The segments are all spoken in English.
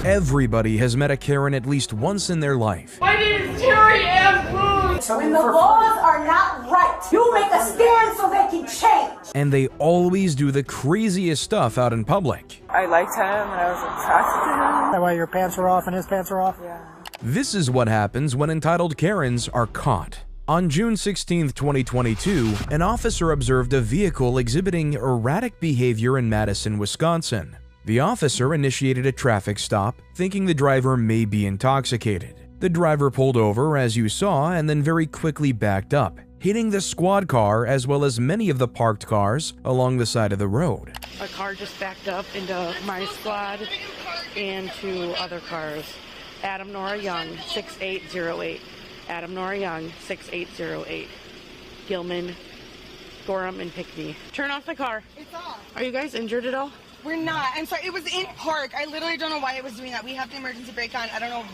Everybody has met a Karen at least once in their life. My name is Terry Ann Boone. When the laws are not right, you make a stand so they can change. And they always do the craziest stuff out in public. I liked him and I was attracted to him. That why your pants are off and his pants are off? Yeah. This is what happens when entitled Karens are caught. On June 16, 2022, an officer observed a vehicle exhibiting erratic behavior in Madison, Wisconsin. The officer initiated a traffic stop, thinking the driver may be intoxicated. The driver pulled over, as you saw, and then very quickly backed up, hitting the squad car as well as many of the parked cars along the side of the road. A car just backed up into my squad and two other cars. Adam Nora Young, 6808. Adam Nora Young, 6808. Gilman, Gorham, and Pickney. Turn off the car. It's off. Are you guys injured at all? We're not. I'm sorry. It was in park. I literally don't know why it was doing that. We have the emergency brake on. I don't know.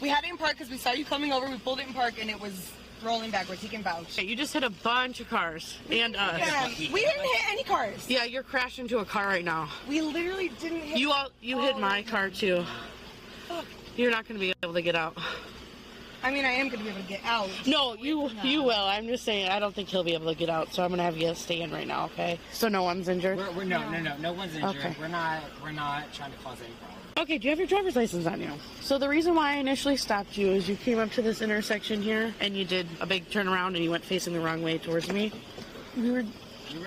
We had it in park because we saw you coming over. We pulled it in park and it was rolling backwards. He can vouch. Okay, you just hit a bunch of cars. And We didn't hit any cars. yeah, you're crashed into a car right now. We literally didn't hit. You hit my car too. You're not going to be able to get out. I mean, I am going to be able to get out. No, you will. I'm just saying, I don't think he'll be able to get out, so I'm going to have you stay in right now, okay? So no one's injured? No one's injured. Okay. We're not trying to cause any problem. Okay, do you have your driver's license on you? So the reason why I initially stopped you is you came up to this intersection here, and you did a big turnaround, and you went facing the wrong way towards me. We were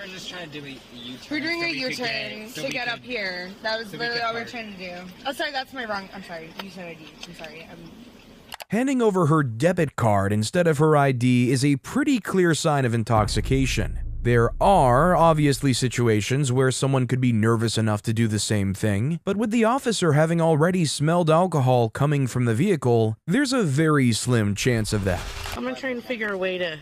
just trying to do a U-turn. We're doing a U-turn to get up here. That was literally all we were trying to do. Oh, sorry, that's my wrong. I'm sorry. You said ID. I'm sorry. Handing over her debit card instead of her ID is a pretty clear sign of intoxication. There are obviously situations where someone could be nervous enough to do the same thing, but with the officer having already smelled alcohol coming from the vehicle, there's a very slim chance of that. I'm going to try and figure a way to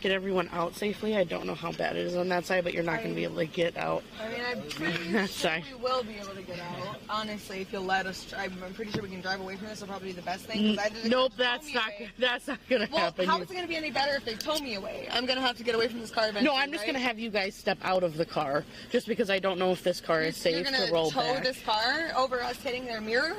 get everyone out safely. I don't know how bad it is on that side, but you're not going to be able to get out. I mean, I'm pretty sure we will be able to get out. Honestly, if you'll let us, I'm pretty sure we can drive away from this. Will probably be the best thing. Nope, that's not going to happen. How is it going to be any better if they tow me away? I'm going to have to get away from this car eventually. No, I'm just going to have you guys step out of the car, just because I don't know if this car is safe to roll back. You're going to tow this car over us hitting their mirror?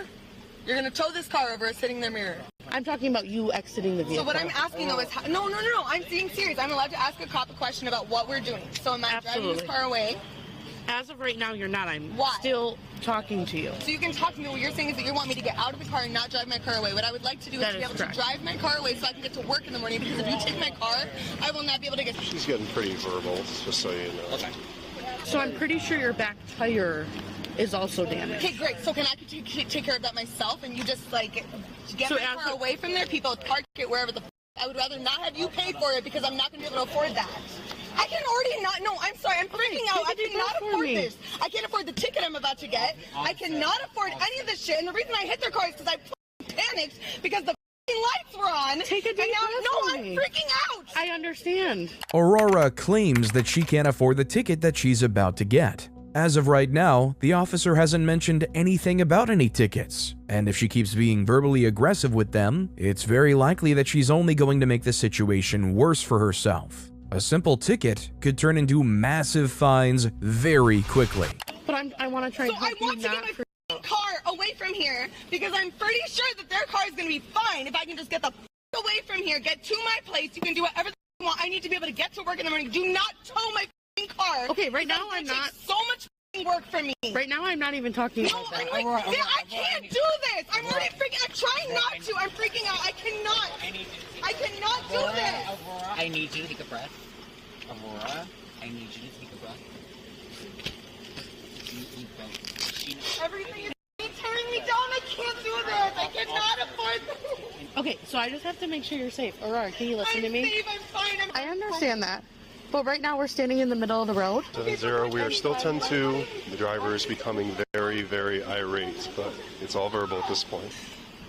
You're going to tow this car over us hitting their mirror? I'm talking about you exiting the vehicle. So what I'm asking though is, no, I'm being serious. I'm allowed to ask a cop a question about what we're doing. So am I driving this car away? As of right now, you're not. I'm Why? Still talking to you. So you can talk to me. What you're saying is that you want me to get out of the car and not drive my car away. What I would like to do is to be able to drive my car away so I can get to work in the morning, because if you take my car, I will not be able to get... She's getting pretty verbal, just so you know. Okay. So I'm pretty sure your back tire is also damaged. Okay, great. So can I take care of that myself, and you just, like, get my car away from there? People park it wherever the... I would rather not have you pay for it, because I'm not going to be able to afford that. I can already not... No, I'm sorry. I'm freaking out. I cannot afford this. I can't afford the ticket I'm about to get. I cannot afford any of this shit. And the reason I hit their car is because I panicked because the lights were on. Take a deep breath. No, I'm freaking out. I understand. Aurora claims that she can't afford the ticket that she's about to get. As of right now, the officer hasn't mentioned anything about any tickets, and if she keeps being verbally aggressive with them, it's very likely that she's only going to make the situation worse for herself. A simple ticket could turn into massive fines very quickly. But I want to try and help you not... So I want to get my car away from here, because I'm pretty sure that their car is going to be fine if I can just get the away from here, get to my place. You can do whatever you want. I need to be able to get to work in the morning. Do not tow my car. Okay, right now I'm not... so much work for me. Right now I'm not even talking about that. I can't do this. I'm already freaking... I'm trying not to. I'm freaking out. I cannot do this. Aurora, I need you to take a breath. Aurora, I need you to take a breath. Everything is tearing me down. I can't do this. I cannot afford this. Okay, so I just have to make sure you're safe. Aurora, can you listen to me? I'm safe. I'm fine. I understand that. But right now we're standing in the middle of the road. 10-0, we are still 10-2. The driver is becoming very, very irate, but it's all verbal at this point.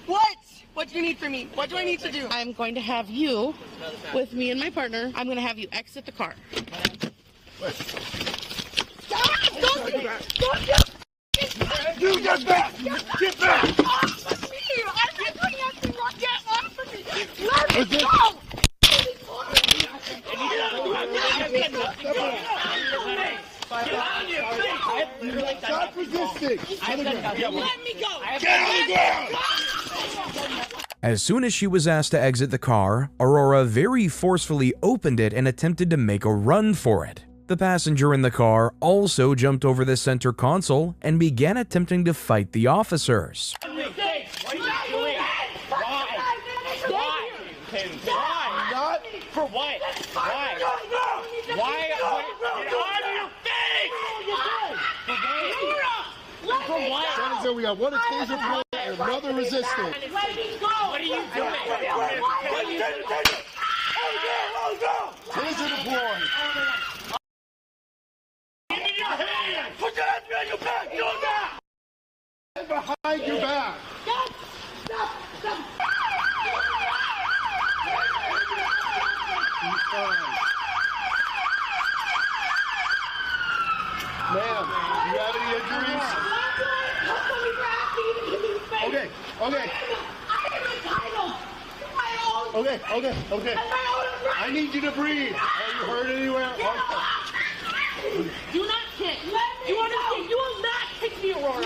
What? What do you need from me? What do I need to do? I'm going to have you, with me and my partner, I'm going to have you exit the car. Stop! Don't do that! Don't do that! You get back! Get back! Off of me! I'm doing nothing wrong! Get off of me! Let me go! Get on your feet! Stop resisting. Let me go. Get on the ground. As soon as she was asked to exit the car, Aurora very forcefully opened it and attempted to make a run for it. The passenger in the car also jumped over the center console and began attempting to fight the officers. For what? Why? Why? Get on your face! For what? Senator, we got one occasion point and another resistance. What are you doing? Taser deployed. Give me your hand! Put your hands behind your back! Do that! Behind your back. Ma'am, do you have any injuries? Okay. I need you to breathe. Are you hurt anywhere? Do not kick. You understand? You will not kick me, Aurora.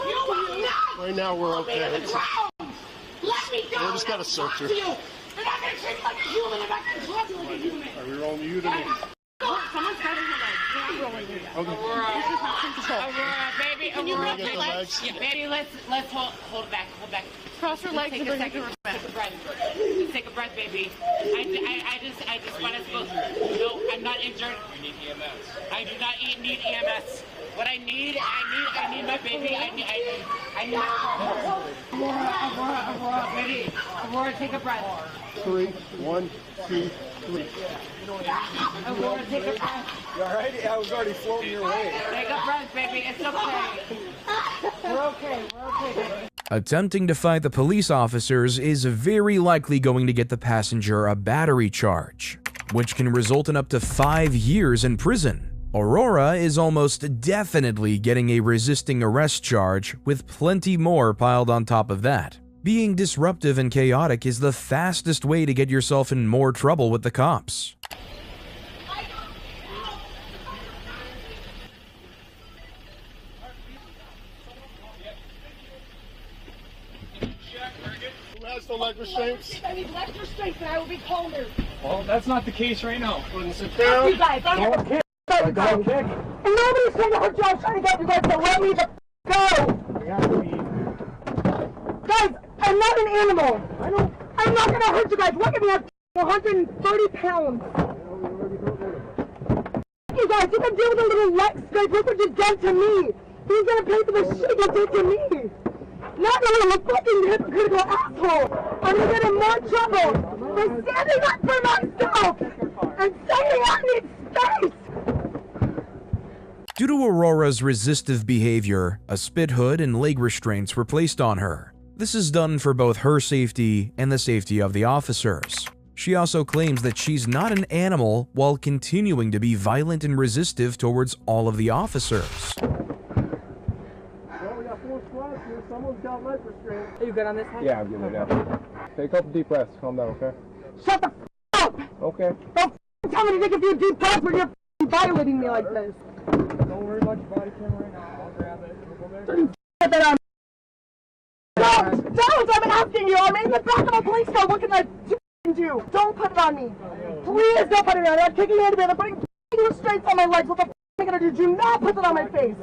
You will not. Right now we're okay. Let me go. We're just gonna search her. You're not going to treat me like a human. I'm not going to talk to you like a human. Are we rolling you to me? Someone's grabbing your legs. You're not rolling you. Okay. Aurora, baby, Can you Aurora, grab my legs? Yeah, baby, let's hold it back, hold back. Cross your legs Take and a bring second, it take a breath. Just take a breath, baby. I just want us both. No, I'm not injured. You need EMS. I do not need EMS. What I need my baby. I need Aurora, baby. Aurora, take a breath. 3, 1, 2, 3. Aurora, take a breath. You all right? I was already floating your way. Take a breath, baby. It's okay. We're okay, baby. Attempting to fight the police officers is very likely going to get the passenger a battery charge, which can result in up to 5 years in prison. Aurora is almost definitely getting a resisting arrest charge, with plenty more piled on top of that. Being disruptive and chaotic is the fastest way to get yourself in more trouble with the cops. Who has the leg restraints? I need leg restraints and I will be colder. Well, that's not the case right now. Sit down. You guys, Don't kick. Don't kick. and nobody's trying to hurt you. I was trying to get you guys to let me the go. We have to be. Guys, I'm not an animal. I'm not gonna hurt you guys. Look at me. I'm 130 pounds. You guys, you can deal with a little leg scrape. Look what you've done to me. He's gonna pay for the shit you did to me. Not a little fucking hypocritical asshole. I'm gonna get in more trouble for standing up for myself and saying I need space. Due to Aurora's resistive behavior, a spit hood and leg restraints were placed on her. This is done for both her safety and the safety of the officers. She also claims that she's not an animal while continuing to be violent and resistive towards all of the officers. Well, we got 4 squads here. Someone's got leg restraints. Are you good on this one? Yeah, I'm good now. Take a couple deep breaths. Calm down, okay? Shut the f up! Okay. Don't tell me to take a few deep breaths when you're violating me like this. Don't worry about your body camera right now. I'll grab it. We'll go there. Get that on. Don't! I'm asking you! I'm in the back of a police car looking at you! Don't put it on me! Please don't put it on me! I'm kicking hand to me. I'm putting restraints on my legs. What the f am I gonna do? Do not put that on my face!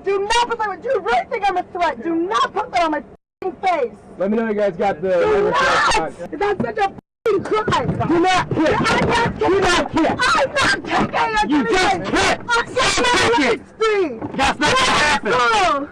Do not put that on. Do you really think I'm a threat? Do not put that on my face! Let me know you guys got the. Do not! That's such a crime! Do not kick! I'm not kicking! Do not kick! I'm not kicking! You just kicked! I'm setting my legs free! That's not gonna happen!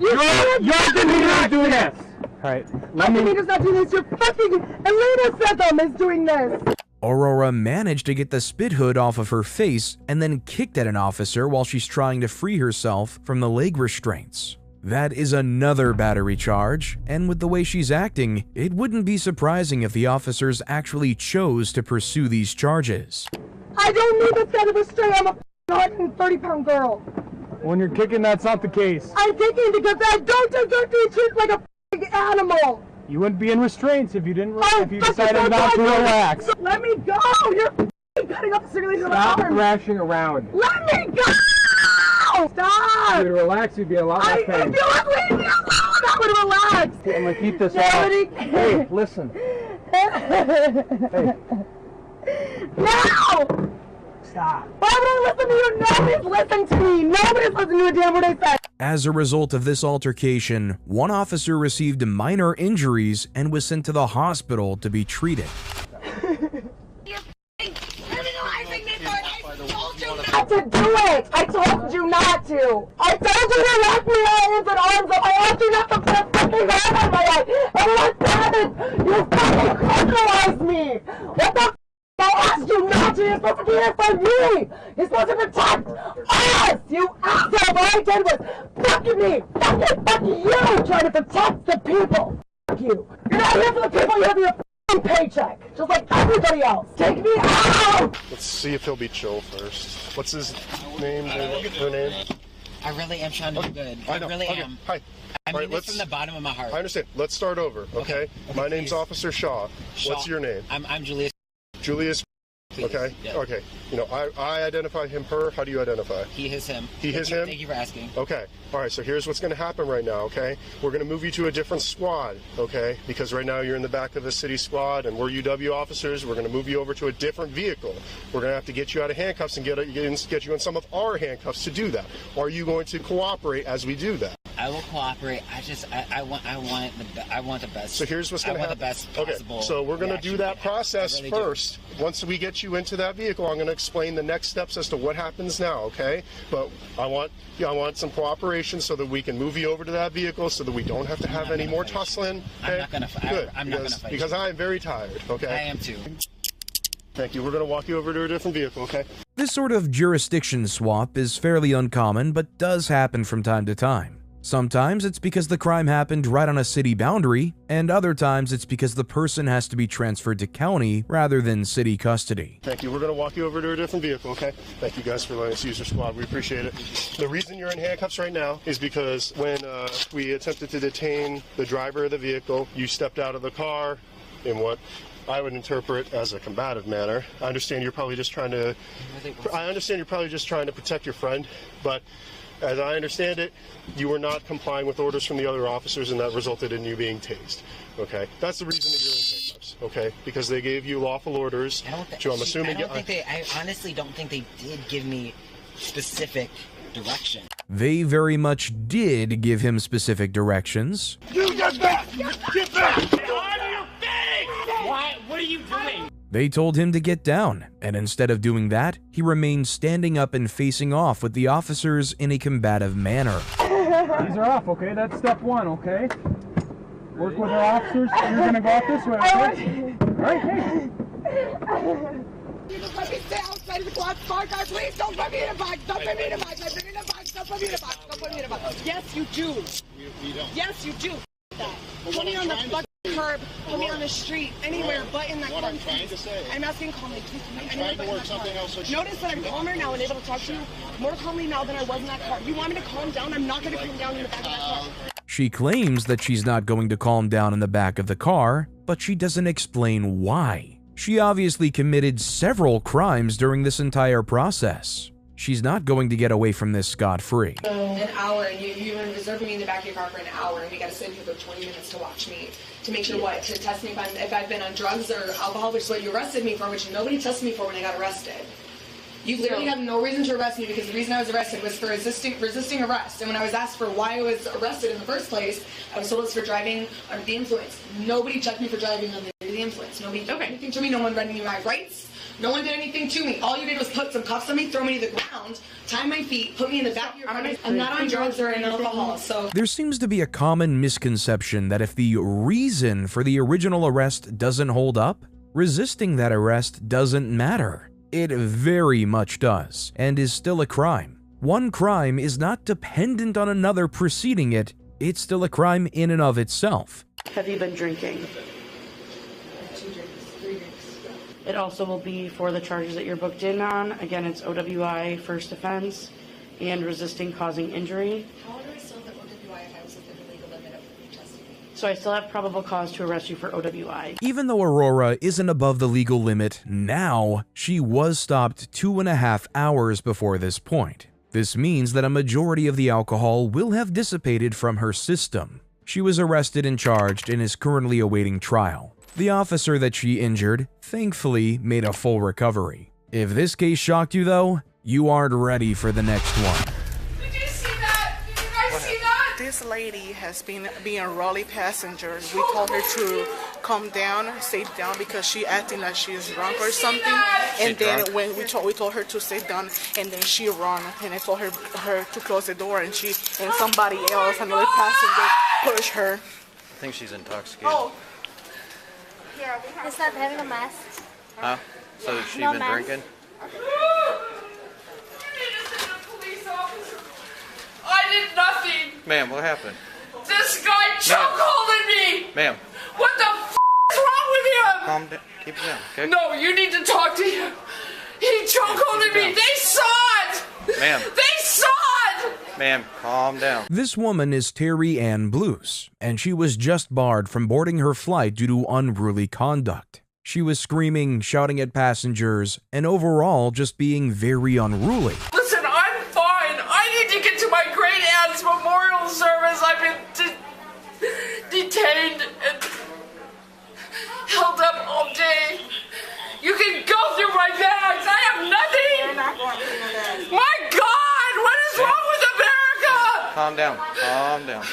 You're the leader doing this! Alright, let me. Elita's not doing this. You're fucking. Elita Setham is doing this. Aurora managed to get the spit hood off of her face and then kicked at an officer while she's trying to free herself from the leg restraints. That is another battery charge, and with the way she's acting, it wouldn't be surprising if the officers actually chose to pursue these charges. I don't need this kind of restraint. I'm a 130-pound girl. When you're kicking, that's not the case. I'm kicking because I don't deserve to be treated like a animal. You wouldn't be in restraints if you didn't. Oh, if you decided not to relax. Let me go. You're cutting up the circulation of my Stop arm. thrashing around. Let me go. relax. If you'd relax, you'd be a lot less If pain. you would leave me alone, I would relax. I'm gonna keep this on. Hey, listen. Hey. No! Stop. Why would I listen to you? Nobody's listening to me. Nobody's listening to a damn word I said. As a result of this altercation, one officer received minor injuries and was sent to the hospital to be treated. Not to do it! I told you not to! I told you to let me hands and arms up! I asked you not to put fucking hand on my head! And what happened? You fucking criminalized me! What the f***? I asked you not to! You're supposed to be here for me! You're supposed to protect us! You asshole! All I did was fucking me! Fuck you! Trying to protect the people! Fuck you! You're not here for the people, you're here for your paycheck, just like everybody else. Take me out! Let's see if he'll be chill first. What's his name? Her name? I really am trying to do good. I really am. Hi. I mean this from the bottom of my heart. I understand. Let's start over, okay? My name's Officer Shaw. What's your name? I'm Julius. Julius. Please. Okay. Yeah. Okay. You know, I identify him, her. How do you identify? He, his, him. He, his, him? Thank you for asking. Okay. All right. So here's what's going to happen right now, okay? We're going to move you to a different squad, okay? Because right now you're in the back of the city squad and we're UW officers. We're going to move you over to a different vehicle. We're going to have to get you out of handcuffs and get you in some of our handcuffs to do that. Are you going to cooperate as we do that? I will cooperate. I want the best. So here's what's going to happen. I want the best possible. Okay. So we're going to do that process really first. Once we get you into that vehicle, I'm going to explain the next steps as to what happens now, okay? But I want some cooperation so that we can move you over to that vehicle so that we don't have to have any more tussling. Okay? I'm not going to fight. Good. I'm not going to fight. Because I am very tired, okay? I am too. Thank you. We're going to walk you over to a different vehicle, okay? This sort of jurisdiction swap is fairly uncommon, but does happen from time to time. Sometimes it's because the crime happened right on a city boundary, and other times it's because the person has to be transferred to county rather than city custody. Thank you. We're going to walk you over to a different vehicle, okay? Thank you guys for letting us use your squad. We appreciate it. The reason you're in handcuffs right now is because when we attempted to detain the driver of the vehicle, you stepped out of the car in what I would interpret as a combative manner. I understand you're probably just trying to protect your friend, but as I understand it, you were not complying with orders from the other officers, and that resulted in you being tased. Okay, that's the reason that you're in handcuffs. Okay, because they gave you lawful orders. I honestly don't think they did give me specific direction. They very much did give him specific directions. You get back! Get back! On your face! What are you doing? They told him to get down, and instead of doing that, he remained standing up and facing off with the officers in a combative manner. These are off, okay? That's step one, okay? Work with our officers. You're gonna go out this way, okay? Alright, hey. You just let me stay outside of the glass car, guys. Please don't put me in a box. Don't put me in a box. I've been in a box. Don't put me in a box. Don't put me in a box. Yes, you do. We don't. Yes, you do. Put me on the fucking curb. Put me on the street. Anywhere but in that car. What I'm trying to say. I'm asking calmly. Please, I'm trying to work something else. Notice that I'm calmer now and able to talk to you more calmly now than I was in that car. You want me to calm down? I'm not going to calm down in the back of that car. She claims that she's not going to calm down in the back of the car, but she doesn't explain why. She obviously committed several crimes during this entire process. She's not going to get away from this scot-free. An hour, and you've been reserving me in the back of your car for an hour, and we got to sit here for 20 minutes to watch me, to make sure what? To test me if I've been on drugs or alcohol, which is what you arrested me for, which nobody tested me for when I got arrested. You literally have no reason to arrest me because the reason I was arrested was for resisting arrest. And when I was asked for why I was arrested in the first place, I was told it was for driving under the influence. Nobody checked me for driving under the influence. Nobody did anything to me. No one read me my rights. No one did anything to me. All you did was put some cuffs on me, throw me to the ground, tie my feet, put me in the back of your car. I'm not on drugs or in alcohol, so... There seems to be a common misconception that if the reason for the original arrest doesn't hold up, resisting that arrest doesn't matter. It very much does, and is still a crime. One crime is not dependent on another preceding it. It's still a crime in and of itself. Have you been drinking? 2 drinks, 3 drinks. It also will be for the charges that you're booked in on. Again, it's OWI, first offense, and resisting causing injury. How do I still have OWI if I was within the legal limit of testing me? So I still have probable cause to arrest you for OWI. Even though Aurora isn't above the legal limit now, she was stopped 2.5 hours before this point. This means that a majority of the alcohol will have dissipated from her system. She was arrested and charged and is currently awaiting trial. The officer that she injured, thankfully, made a full recovery. If this case shocked you though, you aren't ready for the next one. Did you see that? Did you guys see that? This lady has been being Raleigh passengers. We told her to calm down, sit down because she acting like she's drunk or something. And then when we told her to sit down, and then she ran. And I told her to close the door, and somebody else, another passenger, pushed her. I think she's intoxicated. Oh. It's not having a mask. Huh? So has she No been mask. drinking? I did nothing. Ma'am, what happened? This guy chokeholded me. Ma'am. What the f is wrong with him? Calm down. Keep it down, okay? No, you need to talk to him. He chokeholded me. They saw it. Ma'am. They saw it. Ma'am, calm down. This woman is Terry Ann Blues, and she was just barred from boarding her flight due to unruly conduct. She was screaming, shouting at passengers, and overall just being very unruly. Listen, I'm fine. I need to get to my great aunt's memorial service. I've been detained and held up all day. You can go through my bags. I have nothing. My God, what is wrong with America? Calm down. Calm down.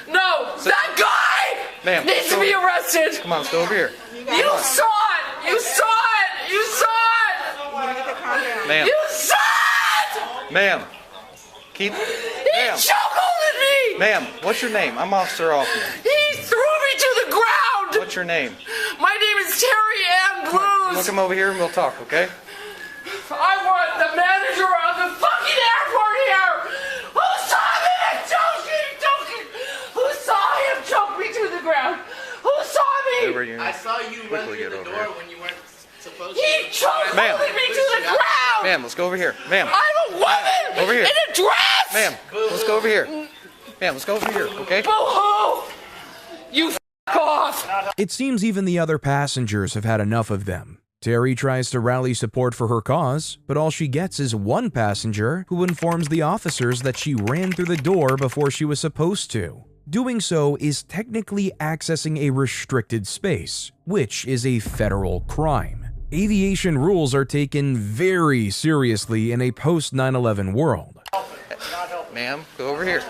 No, that guy needs to be arrested. Come on, let's go over here. You saw it. You saw it. You saw it. Ma'am. You saw it. Ma'am. Keep. He chokeholded me. Ma'am, what's your name? I'm Officer Hoffman. He threw me to the ground. What's your name? My name is Terry Ann Blues. We'll come over here and we'll talk, okay? I want the manager of the fucking airport here. Who saw me choking? Who saw him choke me to the ground? Who saw me? I saw you run through the door when you weren't supposed to. He chokeholded me to the ground. Ma'am, let's go over here. Ma'am. I'm a woman over here. in a dress. Ma'am, let's go over here. Ma'am, let's go over here, okay? Boo-hoo! You f*** off. It seems even the other passengers have had enough of them. Terry tries to rally support for her cause, but all she gets is one passenger who informs the officers that she ran through the door before she was supposed to. Doing so is technically accessing a restricted space, which is a federal crime. Aviation rules are taken very seriously in a post-9/11 world. Ma'am, go over here.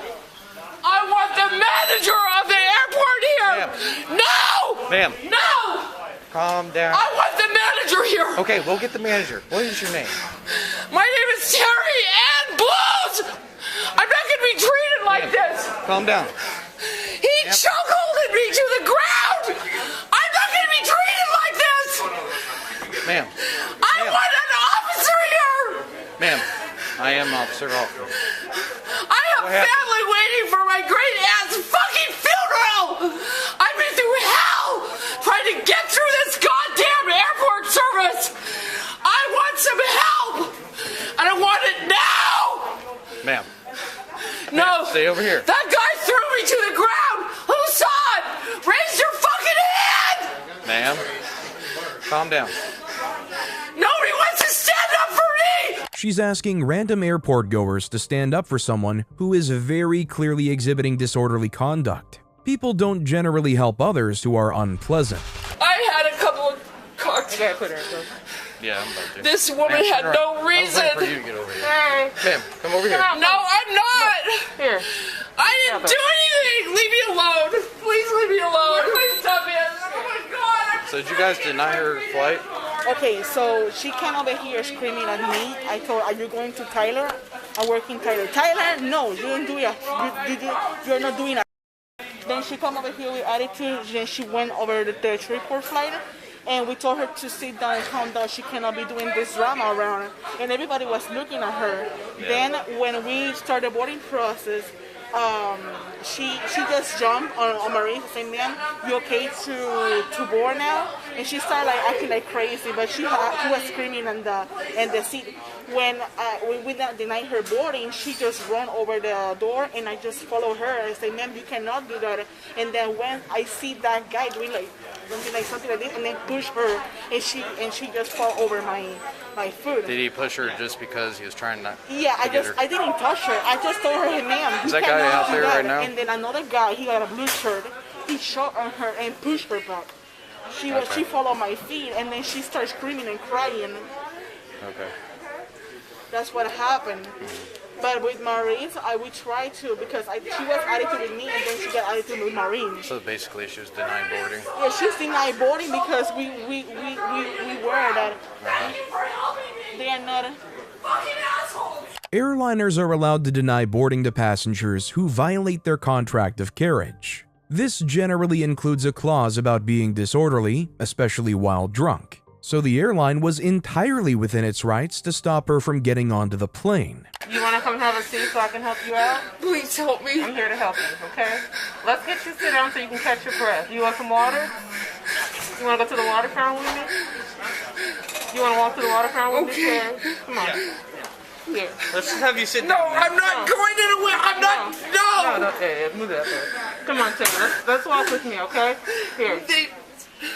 I want the manager of the airport here. No! Ma'am. No! Calm down. I want the manager here. Okay, we'll get the manager. What is your name? My name is Terry Ann Blues. I'm not going to be treated like this. Calm down. He chokeholded me to the ground. I'm not going to be treated like this. Ma'am. I want an officer here. Ma'am, I am Officer Hoffman. I have family waiting for my great aunt's fucking funeral. I've been through hell trying to get through this goddamn airport service. I want some help, and I want it now. Ma'am. No. Stay over here. That guy threw me to the ground. Who saw it? Raise your fucking hand. Ma'am. Calm down. Nobody wants to stand up for me. She's asking random airport goers to stand up for someone who is very clearly exhibiting disorderly conduct. People don't generally help others who are unpleasant. I had a couple of cocktails. Yeah, I'm about to. This woman had no reason. I was waiting for you to get over here. Ma'am, come over here. No, I'm not. Here. I didn't do anything. Leave me alone. Please leave me alone. Please stop it. Oh my God. So did you guys deny her flight? Okay, so she came over here screaming at me. I told her, are you going to Tyler? I work in Tyler. Tyler, no, you don't do it. You're not doing it. Then she come over here with attitude. Then she went over the airport flight. And we told her to sit down and calm down. She cannot be doing this drama around her. And everybody was looking at her. Yeah. Then when we started the boarding process, she just jumped on Marie saying, ma'am, you okay to board now? And she started like acting like crazy, but she was screaming in the seat. when we denied her boarding, she just ran over the door, and I just followed her. I said, ma'am, you cannot do that. And then when I see that guy doing something like this, and then push her, and she just fall over my foot. Did he push her just because he was trying not Yeah, to get her? I didn't touch her. I just told her, hey, ma'am, Is that guy out there right now? And then another guy, he got a blue shirt. He shot on her and pushed her back. She followed my feet, and then she started screaming and crying. Okay. That's what happened. But with Marines, we tried to, because she was attitude with me, and then she got attitude with Marines. So basically, she was denied boarding. Yeah, she was denied boarding because we were that they are not fucking assholes. Airliners are allowed to deny boarding to passengers who violate their contract of carriage. This generally includes a clause about being disorderly, especially while drunk. So the airline was entirely within its rights to stop her from getting onto the plane. You want to come have a seat so I can help you out? Please help me. I'm here to help you, okay? Let's get you sit down so you can catch your breath. You want some water? You want to go to the water fountain with me? You want to walk to the water fountain with me? Come on. Here. Let's have you sit No, down. I'm not going anywhere. I'm not. No. No, move that way. Come on, Taylor. Let's walk with me, okay? Here.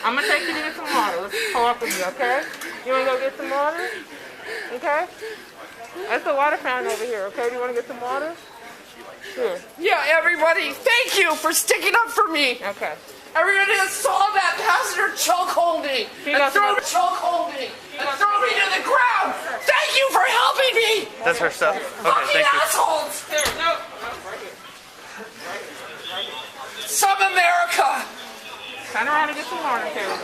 I'm gonna take you to get some water. Let's walk with me, okay? You wanna go get some water? Okay? That's the water fountain over here, okay? Do you wanna get some water? Here. Yeah, everybody, thank you for sticking up for me. Okay. Everybody that saw that passenger chokehold me and throw me to the ground. Thank you for helping me. That's her stuff. Okay, Fucking thank you. assholes. Here, no. Some America. Turn around and get some water, Taylor.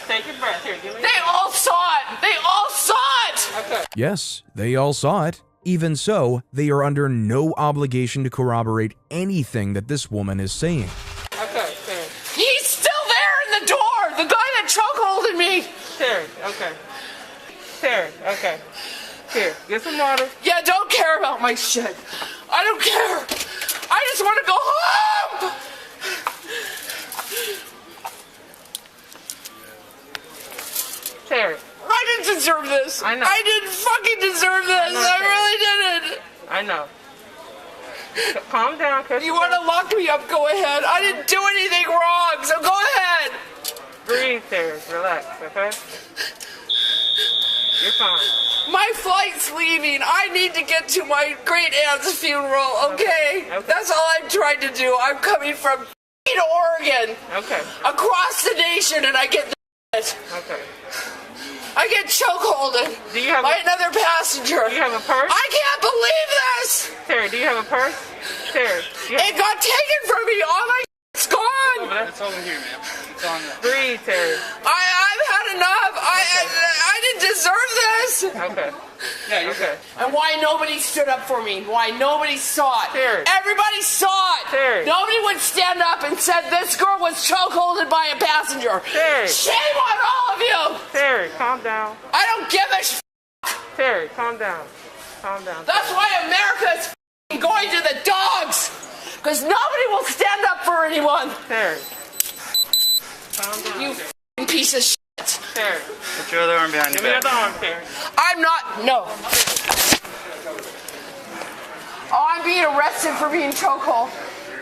Take your breath. Here, give me. They all saw it. They all saw it. Okay. Yes, they all saw it. Even so, they are under no obligation to corroborate anything that this woman is saying. Okay, Terry. He's still there in the door. The guy that chokeholded me. Terry, okay. Terry, okay. Here, get some water. Yeah, don't care about my shit. I don't care. I just want to go home. Terry. I didn't deserve this. I know. I didn't fucking deserve this. I really didn't. I know. Calm down, Chris. You want to lock me up? Go ahead. I didn't do anything wrong, so go ahead. Breathe, Terry. Relax, okay? You're fine. My flight's leaving. I need to get to my great aunt's funeral, okay? That's all I'm trying to do. I'm coming from Oregon. Okay. Across the nation, and I get this. Okay. I get chokeholded by another passenger. Do you have a purse? I can't believe this. Terry, do you have a purse? Terry. It got taken from me. All my it's gone. It's over here, ma'am. It's on there. Breathe, Terry. I've had enough. I didn't deserve this. Okay. Yeah, you're okay. And why nobody stood up for me? Why nobody saw it? Terry. Everybody saw it. Terry. Nobody would stand up and said this girl was chokeholded by a passenger. Terry. Shame on all of you. Terry, calm down. I don't give a Terry, calm down. Calm down. That's why America is going to the dogs. Because nobody will stand up for anyone. Terry. Calm down. You piece of shit. Terry. Put your other arm behind your Give me back. your other arm, Terry. I'm not. No. Oh, I'm being arrested for being chokehold.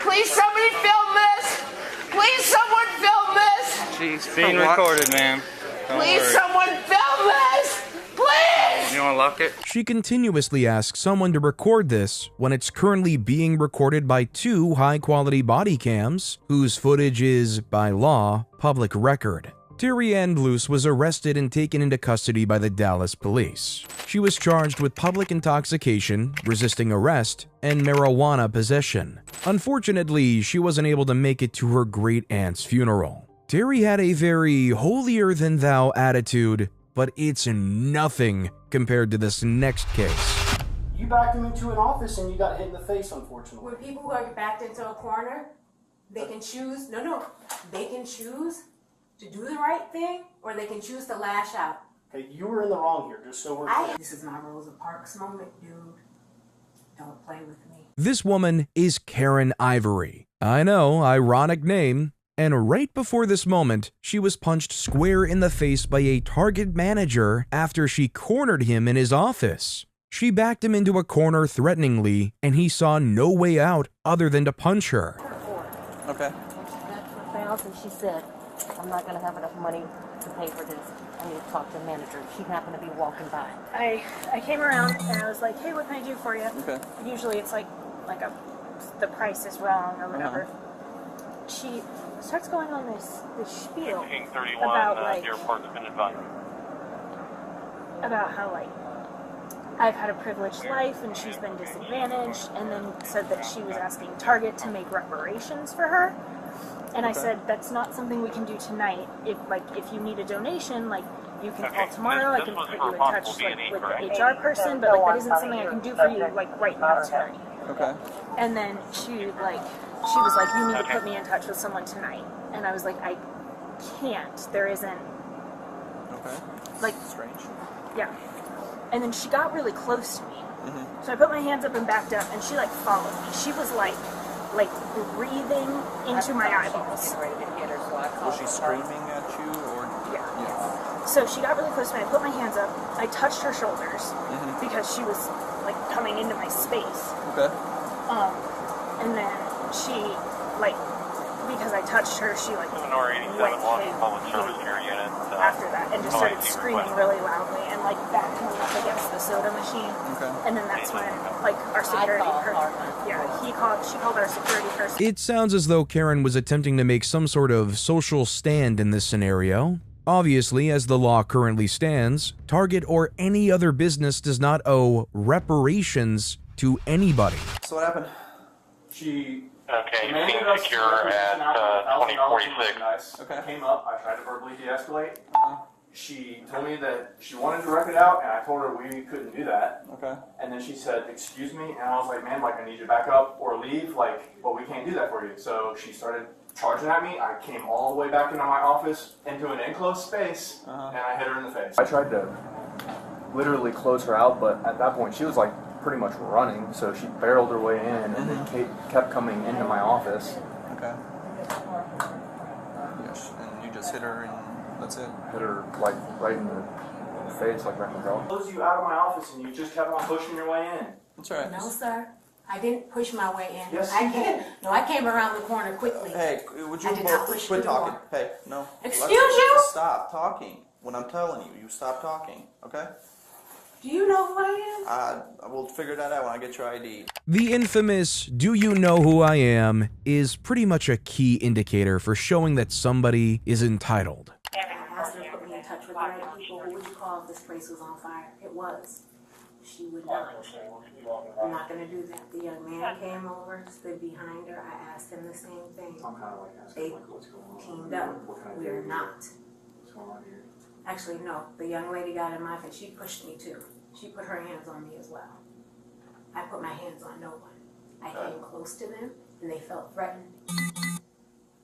Please, somebody film this. Please, someone film this. She's being recorded, ma'am. Don't Please, worry. someone film this. Please. You want to lock it? She continuously asks someone to record this when it's currently being recorded by 2 high-quality body cams, whose footage is, by law, public record. Terry Ann Luce was arrested and taken into custody by the Dallas police. She was charged with public intoxication, resisting arrest, and marijuana possession. Unfortunately, she wasn't able to make it to her great-aunt's funeral. Terry had a very holier-than-thou attitude, but it's nothing compared to this next case. You backed him into an office and you got hit in the face, unfortunately. When people who are backed into a corner, they can choose, they can choose to do the right thing or they can choose to lash out. Okay, you were in the wrong here, just so we're clear. This is my Rosa Parks moment, dude. Don't play with me. This woman is Karen Ivory. I know, ironic name, And right before this moment, she was punched square in the face by a Target manager after she cornered him in his office. She backed him into a corner threateningly, and he saw no way out other than to punch her. Okay. And she said, I'm not going to have enough money to pay for this. I need to talk to the manager. She happened to be walking by. I came around and I was like, hey, what can I do for you? Okay. Usually it's like the price is wrong or whatever. She starts going on this spiel King 31, about like your part's been advised. about how like I've had a privileged life and she's been disadvantaged, and then said that she was asking Target to make reparations for her. And I said, that's not something we can do tonight. If you need a donation, like, you can call tomorrow. I can put you in touch with the HR person, but like that isn't something I can do for you like right now tonight. Okay. And then she was like, you need to put me in touch with someone tonight. And I was like, I can't. There isn't. Okay. Like, strange. Yeah. And then she got really close to me. So I put my hands up and backed up, and she like followed me. She was like breathing into my eyeballs. Was she screaming at you or? Yeah. So she got really close to me. I put my hands up. I touched her shoulders because she was like coming into my space. Okay. And then she because I touched her, she went after that and just started screaming really loudly and like backed me up against the soda machine. Okay. And then that's when our security person, she called our security person. It sounds as though Karen was attempting to make some sort of social stand in this scenario. Obviously, as the law currently stands, Target or any other business does not owe reparations to anybody. So what happened? Okay, you seem secure at 2046. Okay. Came up, I tried to verbally de-escalate. She told me that she wanted to wreck it out, and I told her we couldn't do that. Okay. And then she said, excuse me, and I was like, man, like, I need you to back up or leave, like, but we can't do that for you. So she started charging at me. I came all the way back into my office, into an enclosed space, and I hit her in the face. I tried to literally close her out, but at that point, she was like pretty much running, so she barreled her way in, and then kept coming into my office. Okay. Yes, and you just hit her, and that's it? Hit her, like, right in the face, like right in the jaw. Close you out of my office, and you just kept on pushing your way in. That's right. No, sir. I didn't push my way in. Yes, I came around the corner quickly. Hey, would you I did not push quit the talking? door. Hey, no. Excuse you? Stop talking. When I'm telling you, you stop talking, okay? Do you know who I am? We'll figure that out when I get your ID. The infamous "do you know who I am" is pretty much a key indicator for showing that somebody is entitled. I asked her to put me in touch with the right people. Who would you call if this place was on fire? It was. She would not. I'm not going to do that. The young man came over, stood behind her. I asked him the same thing. They teamed up. We are not. Actually, no. The young lady got in my face. She pushed me too. She put her hands on me as well. I put my hands on no one. I came close to them, and they felt threatened.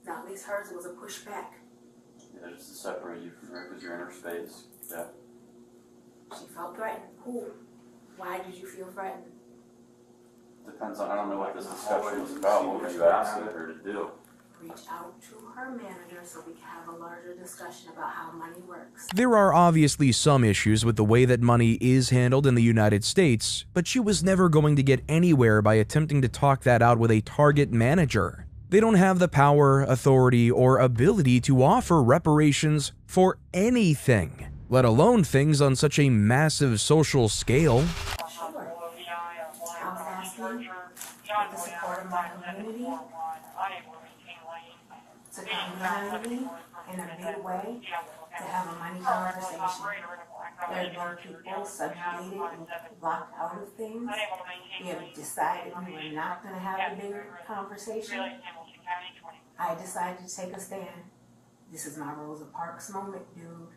Now, at least hers was a pushback. Yeah, just to separate you from her because you're in her space. Yeah. She felt threatened. Who? Why did you feel threatened? Depends on, I don't know what this discussion was about. What were you asking her to do? Reach out to her manager so we can have a larger discussion about how money works. There are obviously some issues with the way that money is handled in the United States, but she was never going to get anywhere by attempting to talk that out with a Target manager. They don't have the power, authority, or ability to offer reparations for anything, let alone things on such a massive social scale. Sure. I was asking for the support of my community to come behind me in a big way to have a money conversation. There have been people subjugated and locked out of things. We have decided we were not going to have a bigger conversation. I decided to take a stand. This is my Rosa Parks moment, dude.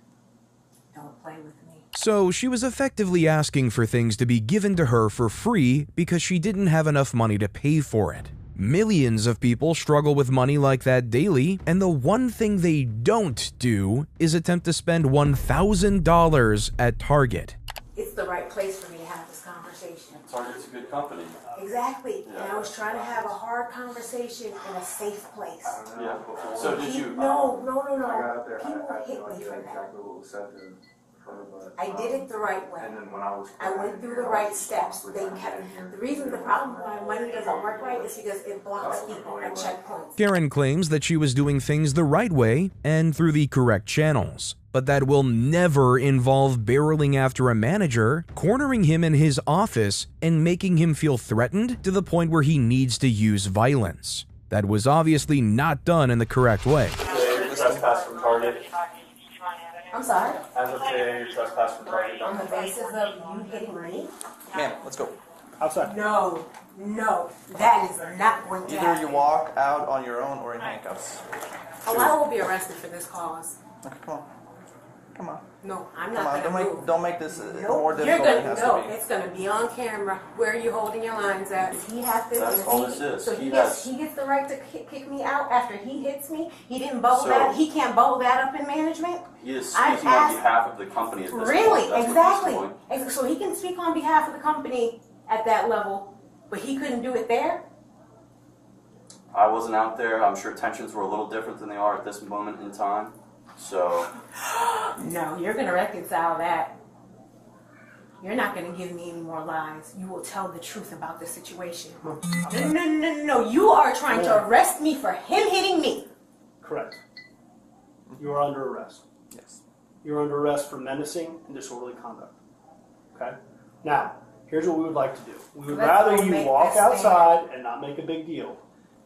Don't play with me. So she was effectively asking for things to be given to her for free because she didn't have enough money to pay for it. Millions of people struggle with money like that daily, and the one thing they don't do is attempt to spend $1,000 at Target. It's the right place for me to have this conversation. Target's a good company. Exactly. And I was trying to have a hard conversation in a safe place. Yeah. So did you? No. I got up there. People I had hit no me idea for that. exactly what was said to him. I did it the right way. And then when I was I went through the right steps. They kept. The reason the problem why money doesn't work right is because it blocks people at checkpoints. Karen claims that she was doing things the right way and through the correct channels, but that will never involve barreling after a manager, cornering him in his office, and making him feel threatened to the point where he needs to use violence. That was obviously not done in the correct way. Trespass from Target. I'm sorry? As of today, you're trespass from Target. On the basis of you hitting me? Ma'am, let's go. Outside. No, that is not going to Either happen. you walk out on your own or in handcuffs. Oh, I will be arrested for this cause. Okay, come on. Come on. No, I'm Come not on, going to move. don't make this more You're difficult than it gonna has no. to be. It's gonna be on camera. Where are you holding your lines at? He has to. That's all this is. So He he gets the right to kick me out after he hits me. He didn't bubble So- that. He can't bubble that up in management. He is I speaking on asked- behalf of the company at this Really? point. That's Exactly. what he's doing. So he can speak on behalf of the company at that level, but he couldn't do it there. I wasn't out there. I'm sure tensions were a little different than they are at this moment in time. So, No, you're gonna reconcile that. You're not gonna give me any more lies. You will tell the truth about the situation. No. You are trying to arrest me for him hitting me. Correct. You are under arrest. Yes. You're under arrest for menacing and disorderly conduct. Okay? Now, here's what we would like to do. We would Let's rather go you make walk this outside and not make a big deal.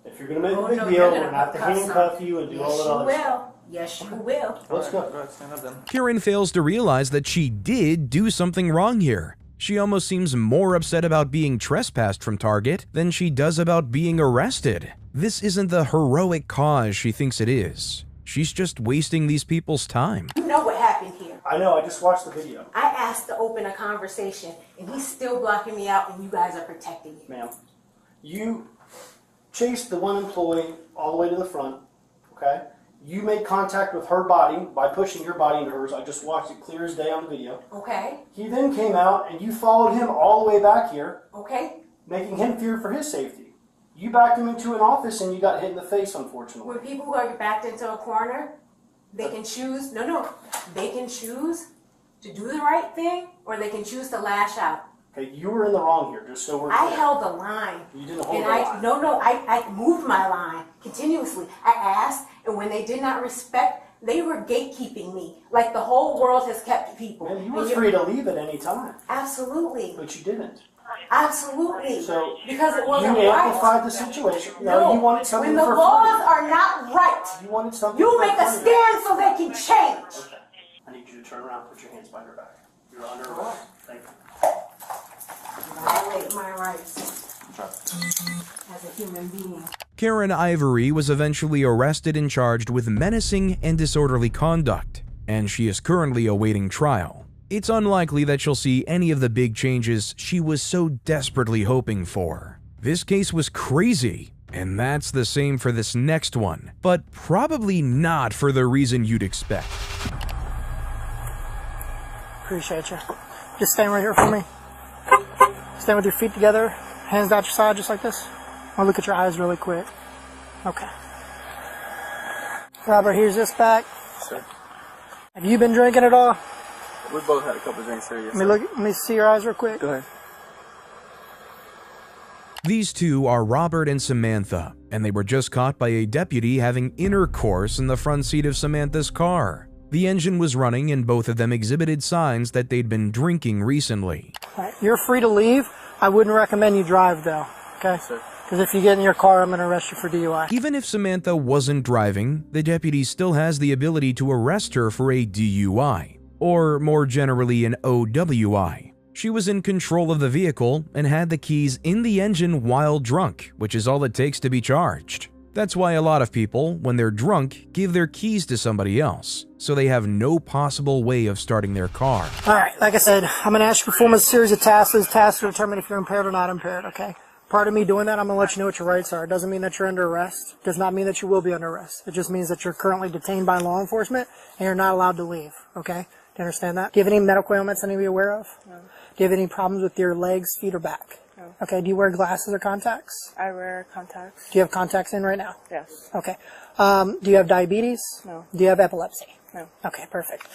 If you're going to make a big no, deal, you're we're gonna going to have to cuss handcuff something. you and do all Yes, that you other stuff. will. Yes, you will. Let's go. Go ahead, stand up then. Karen fails to realize that she did do something wrong here. She almost seems more upset about being trespassed from Target than she does about being arrested. This isn't the heroic cause she thinks it is. She's just wasting these people's time. You know what happened here. I know, I just watched the video. I asked to open a conversation, and he's still blocking me out, and you guys are protecting me. Ma'am, you chased the one employee all the way to the front, okay? You made contact with her body by pushing your body into hers. I just watched it clear as day on the video. Okay? He then came out and you followed him all the way back here, Okay? making him fear for his safety. You backed him into an office and you got hit in the face, unfortunately. When people are backed into a corner, they can choose, they can choose to do the right thing, or they can choose to lash out. Okay, you were in the wrong here, just so we're I clear. held the line. You didn't hold And the line. I moved my line continuously. I asked, and when they did not respect, they were gatekeeping me. Like the whole world has kept people. Man, you were And free to leave at any time, Absolutely. but you didn't. Absolutely. So, because it wasn't you right. amplified the situation. No, you wanted something when the for laws free. are not right, You wanted something you for make a free. stand so they can change. Okay. I need you to turn around, put your hands behind your back. You're under arrest. Thank you. Violate my rights as a human being. Karen Ivory was eventually arrested and charged with menacing and disorderly conduct, and she is currently awaiting trial. It's unlikely that she'll see any of the big changes she was so desperately hoping for. This case was crazy, and that's the same for this next one, but probably not for the reason you'd expect. Appreciate you. Just stand right here for me. Stand with your feet together, hands out your side just like this. I'll look at your eyes really quick. Okay. Robert, here's this back. Sir. Have you been drinking at all? We both had a couple drinks here. Yes, Let me see your eyes real quick. Go ahead. These two are Robert and Samantha, and they were just caught by a deputy having intercourse in the front seat of Samantha's car. The engine was running and both of them exhibited signs that they'd been drinking recently. Right. You're free to leave. I wouldn't recommend you drive though, okay? Because if you get in your car, I'm going to arrest you for DUI. Even if Samantha wasn't driving, the deputy still has the ability to arrest her for a DUI, or more generally an OWI. She was in control of the vehicle and had the keys in the engine while drunk, which is all it takes to be charged. That's why a lot of people, when they're drunk, give their keys to somebody else, so they have no possible way of starting their car. Alright, like I said, I'm going to ask you to perform a series of tasks. Those tasks to determine if you're impaired or not impaired, okay? Part of me doing that, I'm going to let you know what your rights are. It doesn't mean that you're under arrest. It does not mean that you will be under arrest. It just means that you're currently detained by law enforcement and you're not allowed to leave, okay? Do you understand that? Do you have any medical ailments I need to be aware of? No. Do you have any problems with your legs, feet, or back? No. Okay, do you wear glasses or contacts? I wear contacts. Do you have contacts in right now? Yes. Okay. Do you have diabetes? No. Do you have epilepsy? No. Okay, perfect.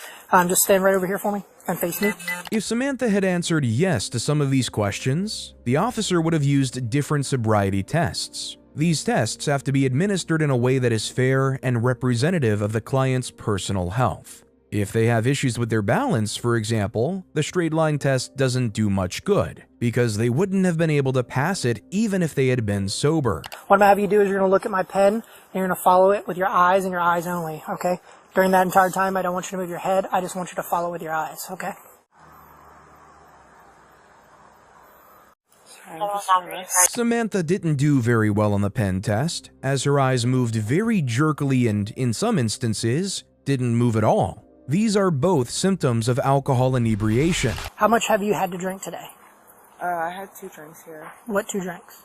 Just stand right over here for me and face me. If Samantha had answered yes to some of these questions, the officer would have used different sobriety tests. These tests have to be administered in a way that is fair and representative of the client's personal health. If they have issues with their balance, for example, the straight line test doesn't do much good, because they wouldn't have been able to pass it even if they had been sober. What I'm going to have you do is you're going to look at my pen, and you're going to follow it with your eyes and your eyes only, okay? During that entire time, I don't want you to move your head, I just want you to follow with your eyes, okay? Samantha didn't do very well on the pen test, as her eyes moved very jerkily and, in some instances, didn't move at all. These are both symptoms of alcohol inebriation. How much have you had to drink today? I had 2 drinks here. What 2 drinks?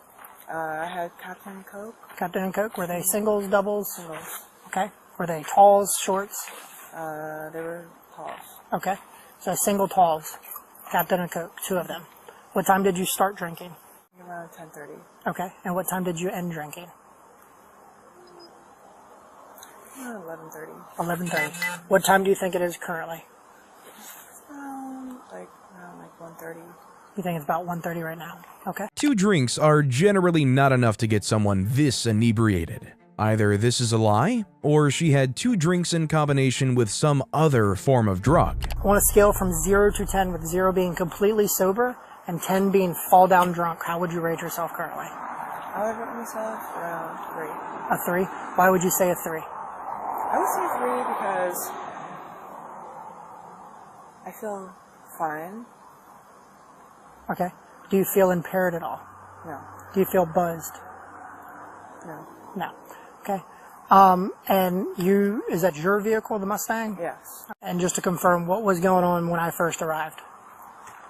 I had Captain and Coke. Captain and Coke, were they singles, doubles? Singles. Okay. Were they talls, shorts? They were talls. Okay. So single talls, Captain and Coke, 2 of them. What time did you start drinking? Around 10:30. Okay. And what time did you end drinking? 11:30. 11:30. What time do you think it is currently? Around 1:30. You think it's about 1:30 right now? Okay. 2 drinks are generally not enough to get someone this inebriated. Either this is a lie, or she had 2 drinks in combination with some other form of drug. On a scale from 0 to 10, with 0 being completely sober and 10 being fall down drunk, how would you rate yourself currently? I would rate myself around 3. A 3? Why would you say a 3? I would say 3 because I feel fine. Okay. Do you feel impaired at all? No. Do you feel buzzed? No. No. Okay. And is that your vehicle, the Mustang? Yes. And just to confirm, what was going on when I first arrived?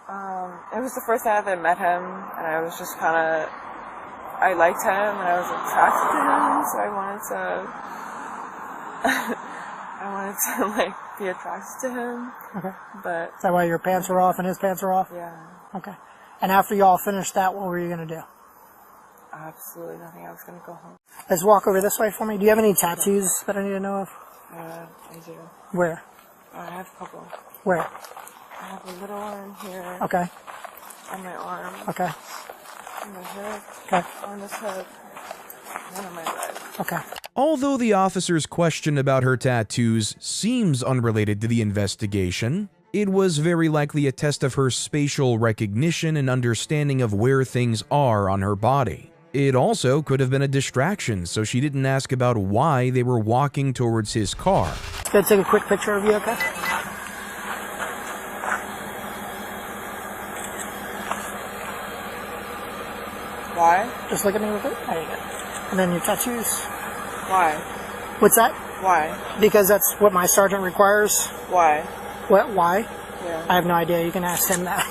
It was the first time that I met him, and I was just I liked him, and I was attracted to him, so I wanted to, be attracted to him. Okay. But... Is that why your pants were off and his pants were off? Yeah. Okay. And after y'all finished that, what were you going to do? Absolutely nothing. I was going to go home. Let's walk over this way for me. Do you have any tattoos that I need to know of? I do. Where? I have a couple. Where? I have a little one here. Okay. On my arm. Okay. On my hip. Okay. On this hip. One on my leg. Okay. Although the officer's question about her tattoos seems unrelated to the investigation, it was very likely a test of her spatial recognition and understanding of where things are on her body. It also could have been a distraction, so she didn't ask about why they were walking towards his car. Can I take a quick picture of you, okay? Why? Just look at me real quick. There you go. And then your tattoos. Why? What's that? Why? Because that's what my sergeant requires. Why? What? Why? Yeah. I have no idea. You can ask him that.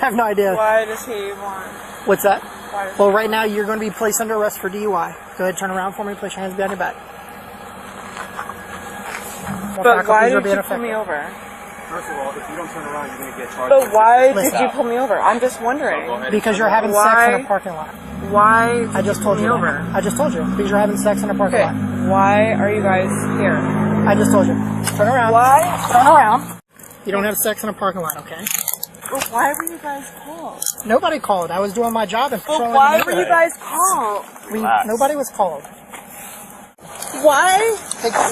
I have no idea. Why does he want... What's that? Why? Well, right now you're going to be placed under arrest for DUI. Go ahead, turn around for me. Place your hands behind your back. But why did you pull me over? First of all, if you don't turn around, you're going to get charged. But why did you pull me over? I'm just wondering. Because you're having sex in a parking lot. Why? I just told you. Over. I just told you. Because you're having sex in a parking lot. Why are you guys here? I just told you. Turn around. Why? Turn around. You don't have sex in a parking lot, okay? Well, why were you guys called? Nobody called. I was doing my job and patrolling. But why were you guys called? Nobody was called. Why?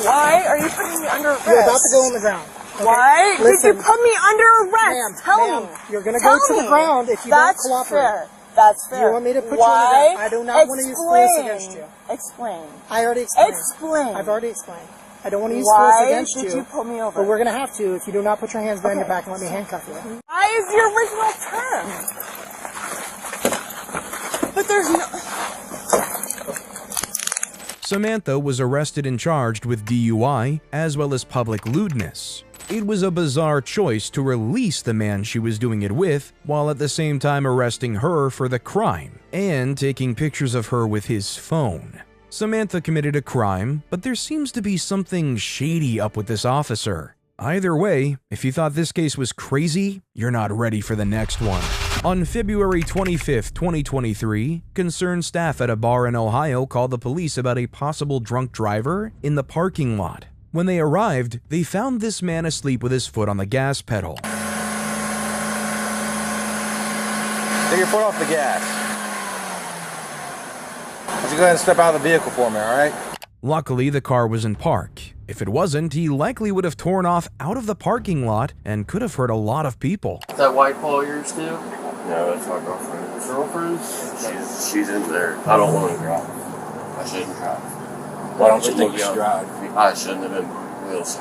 Why are you putting me under arrest? You're about to go on the ground. Okay? Why Listen, did you put me under arrest? Tell me. You're going to go to the ground if you don't cooperate. Fair. That's fair. You want me to put you on the ground? I do not want to use force against you. Explain. I already explained. Explain. I've already explained. I don't want to use force against you. Why did you pull me over? But we're going to have to if you do not put your hands behind your back and let me handcuff you. Why is the original term? But there's no... Samantha was arrested and charged with DUI as well as public lewdness. It was a bizarre choice to release the man she was doing it with, while at the same time arresting her for the crime and taking pictures of her with his phone. Samantha committed a crime, but there seems to be something shady up with this officer. Either way, if you thought this case was crazy, you're not ready for the next one. On February 25, 2023, concerned staff at a bar in Ohio called the police about a possible drunk driver in the parking lot. When they arrived, they found this man asleep with his foot on the gas pedal. Take your foot off the gas. Why don't you go ahead and step out of the vehicle for me, alright? Luckily, the car was in park. If it wasn't, he likely would have torn off out of the parking lot and could have hurt a lot of people. Is that white Paul yours too? No, that's my girlfriend. Girlfriend's? She's in there. I don't want to drive. I shouldn't drive. Why don't you think you should drive? I shouldn't have been wheel, sir.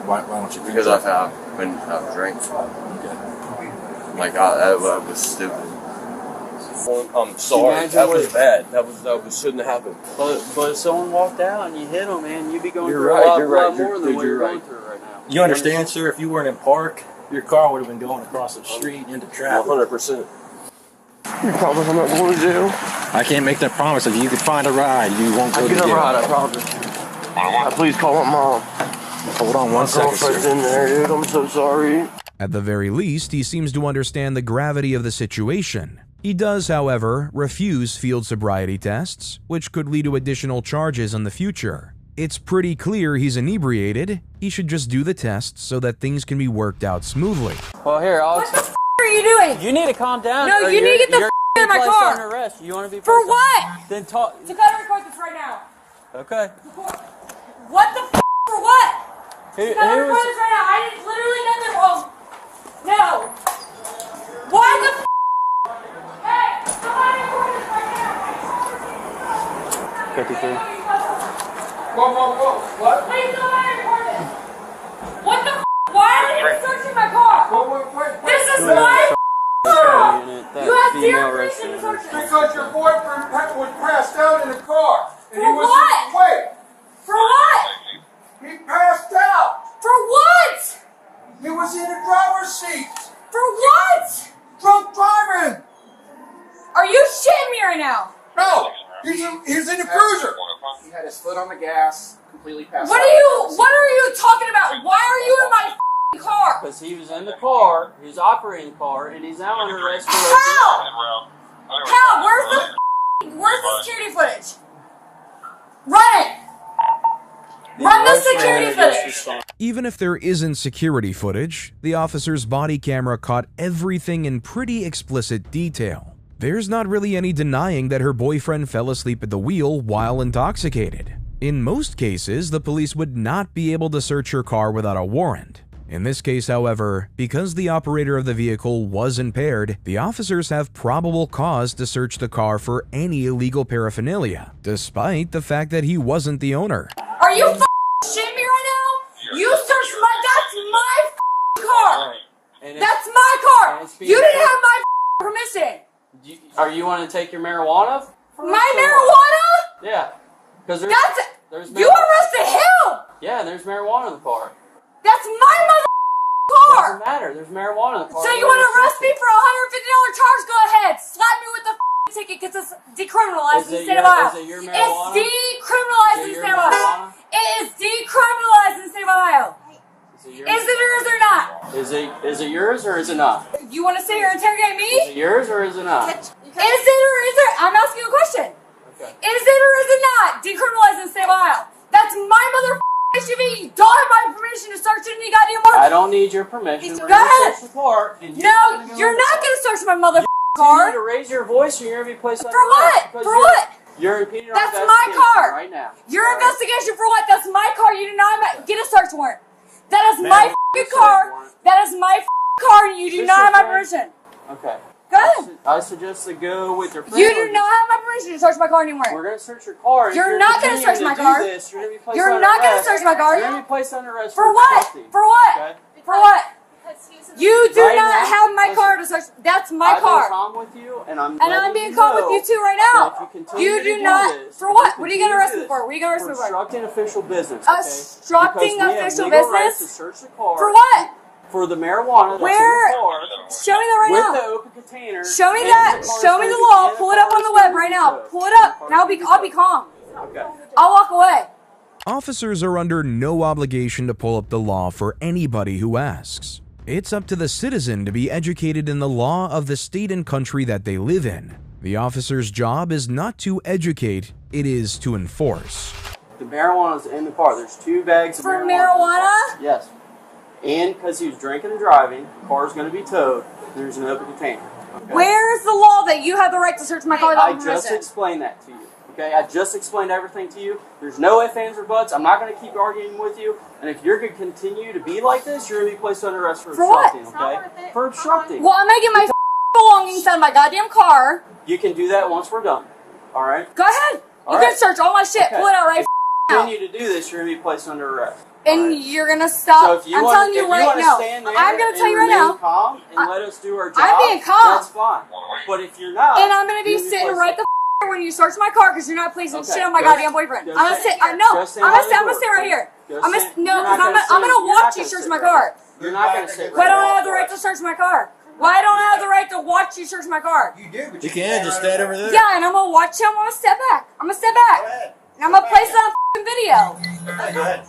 Why don't you think Because so? I've been out drinks. Okay. Like, I was stupid. I'm sorry. That was bad. That shouldn't have happened. But if someone walked out and you hit them, man, you'd be going You're through right, a lot, you're right, lot more than dude, what you're you're going right. through right now. You understand, sir? If you weren't in park, your car would have been going across the street into traffic. 100%. You promise I'm not going to jail? I can't make that promise. If you could find a ride, you won't go I'll to get jail. a ride, I promise. Please call my mom. Hold on one second, girlfriend's sir. in there, dude. I'm so sorry. At the very least, he seems to understand the gravity of the situation. He does, however, refuse field sobriety tests, which could lead to additional charges in the future. It's pretty clear he's inebriated. He should just do the tests so that things can be worked out smoothly. Well, here, Alex. What the f are you doing? You need to calm down. No, you need to get the f out of my placed car. under arrest. You want to be For placed what? Then talk. Dakota, record this right now. Okay. What the f for what? Who Dakota, record was- this right now. I did literally nothing wrong. No. Why the f? Hey, somebody record this right now. 53. Whoa. What? Please somebody record this. What the f? Why are you searching my car? This is my car. You have zero reason to search it. Because your boyfriend was passed out in the car. And For what? Wait. For what? He passed out. For what? He was in the driver's seat. For what? Drunk driving. Are you shitting me right now? No. He's in the cruiser. He had his foot on the gas, completely passed What out. are you talking about? Why are you in my f***ing car? Because he was in the car, he was operating the car, and he's now under arrest for How? Where's the security footage? Run it! Run the security footage! Even if there isn't security footage, the officer's body camera caught everything in pretty explicit detail. There's not really any denying that her boyfriend fell asleep at the wheel while intoxicated. In most cases, the police would not be able to search her car without a warrant. In this case, however, because the operator of the vehicle was impaired, the officers have probable cause to search the car for any illegal paraphernalia, despite the fact that he wasn't the owner. Are you shitting me right now? You searched that's my car! That's my car! You didn't have my permission! Are you want to take your marijuana? My marijuana? Yeah. Because there's you arrested him! Yeah, there's marijuana in the car. That's my car! Doesn't matter. There's marijuana in the car. So you want to arrest me for a $150 charge? Go ahead. Slap me with the ticket because it's decriminalized in the state of Ohio. Is it your It's marijuana? decriminalized in the state of Ohio. It is decriminalized in the state of Ohio. Is it or is it not? Is it yours or is it not? You want to sit here and interrogate me? Is it yours or is it not? Is it or is it? I'm asking you a question. Okay. Is it or is it not decriminalized in the state of Ohio? That's my mother SUV. You don't have my permission to search any goddamn car. I don't need your permission. Go ahead. Search the car and No, you're not going to search my mother car. You need to raise your voice or you're going to be placed under For what? arrest. For what? You're impeding our That's my investigation car. right now. Your investigation for what? That's my car. You do not get a search warrant. That is my f***ing car. That is my f***ing car, and you do not have my permission. Okay. Go ahead. I suggest to go with your friend. You do not have my permission to search my car anymore. We're going to search your car. You're not going to search my car. You're not going to search my car. You're going to be placed under arrest for what? obstructing. For what? Okay. For what? You do Right not now, have my car to search. That's my car. I've been calm with you, and I'm being calm with you too right now. You do not. For what? What are you going to arrest me for? What are you going to arrest me for? Obstructing official business. Obstructing official business? To search the car. For what? For the marijuana that's in the car. Show me that right now. With the open container. Show me that. Show me the law. Pull it up on the web right now. Pull it up. And I'll be calm. Okay. I'll walk away. Officers are under no obligation to pull up the law for anybody who asks. It's up to the citizen to be educated in the law of the state and country that they live in. The officer's job is not to educate, it is to enforce. The marijuana's in the car. There's 2 bags of marijuana. Yes. And because he was drinking and driving, the car's going to be towed. There's an open container. Okay? Where's the law that you have the right to search my car without I permission? just explained that to you. Okay, I just explained everything to you. There's no ifs, ands, or buts. I'm not going to keep arguing with you. And if you're going to continue to be like this, you're going to be placed under arrest for obstructing. Okay? For obstructing. Well, I'm going to get my belongings out of my goddamn car. You can do that once we're done. All right? Go ahead. You can search all my shit. Okay. Pull it out right now. Continue to do this, you're going to be placed under arrest. And you're going to stop. So if you I'm want, telling you right now. I'm going to tell you right now. Calm and let us do our job. I'm being calm. That's fine. But if you're not, and I'm going to be sitting right the when you search my car because you're not placing shit on my goddamn boyfriend. I'm going to sit. I'm going to sit right here. I'm going to watch you search my car. You're not going to sit. Why don't I have the right to search my car? Why don't I have the right to watch you search my car? You do, but you can just stand over there. Yeah, and I'm going to watch you. I'm going to step back. I'm going to step back. And I'm going to place it on video. Go ahead.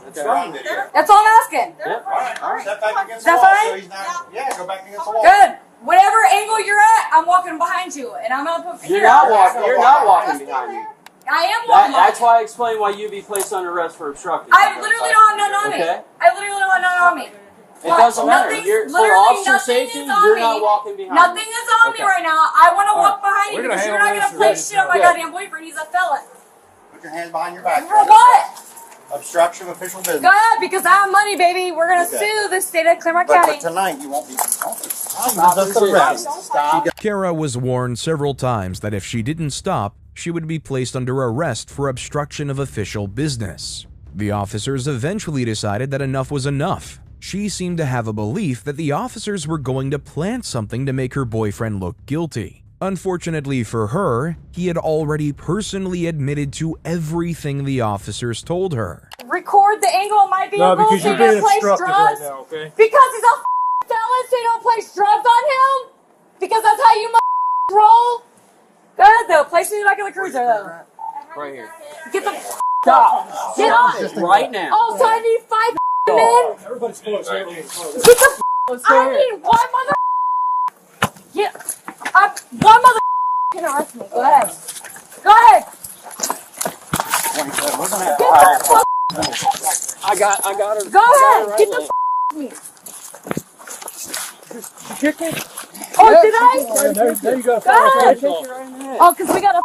That's all I'm asking. Yep. All right. Step back against the the wall. wall. So he's not, go back against the wall. Good. Whatever angle you're at, I'm walking behind you, and I'm gonna put. You're not walking. You're not walking behind me. I am walking. That's why I explained why you'd be placed under arrest for obstructing. I literally don't have none on me. I literally don't have none on me. It doesn't matter. For officer safety, you're not walking behind me. Nothing is on me right now. I want to walk behind you because you're not gonna place shit on my goddamn boyfriend. He's a felon. Put your hands behind your back. For what? Obstruction of official business. Go ahead, because I have money, baby. We're gonna sue the state of Claremont County. But tonight you won't be. Stop. Kara was warned several times that if she didn't stop, she would be placed under arrest for obstruction of official business. The officers eventually decided that enough was enough. She seemed to have a belief that the officers were going to plant something to make her boyfriend look guilty. Unfortunately for her, he had already personally admitted to everything the officers told her. Record the angle of my vehicle because so you're you don't being place obstructive drugs. right now, okay? Because he's a felon, so you don't place drugs on him. Because that's how you roll. Go ahead though, place me back in the cruiser though. Right here. Get the Stop. Get off right now. Oh, so I need 5 men. Everybody's close. Get the I need one mother. One mother can arrest me. Go ahead. Go ahead. I got her. Go ahead. Get the me. Oh, did I? There you go. Go ahead. Oh, because we got a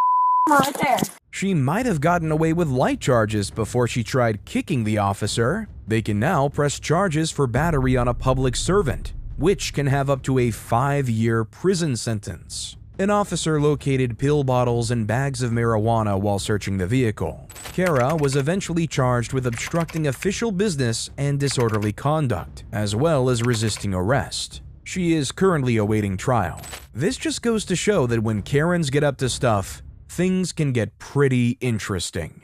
right there. She might have gotten away with light charges before she tried kicking the officer. They can now press charges for battery on a public servant, which can have up to a 5-year prison sentence. An officer located pill bottles and bags of marijuana while searching the vehicle. Kara was eventually charged with obstructing official business and disorderly conduct, as well as resisting arrest. She is currently awaiting trial. This just goes to show that when Karens get up to stuff, things can get pretty interesting.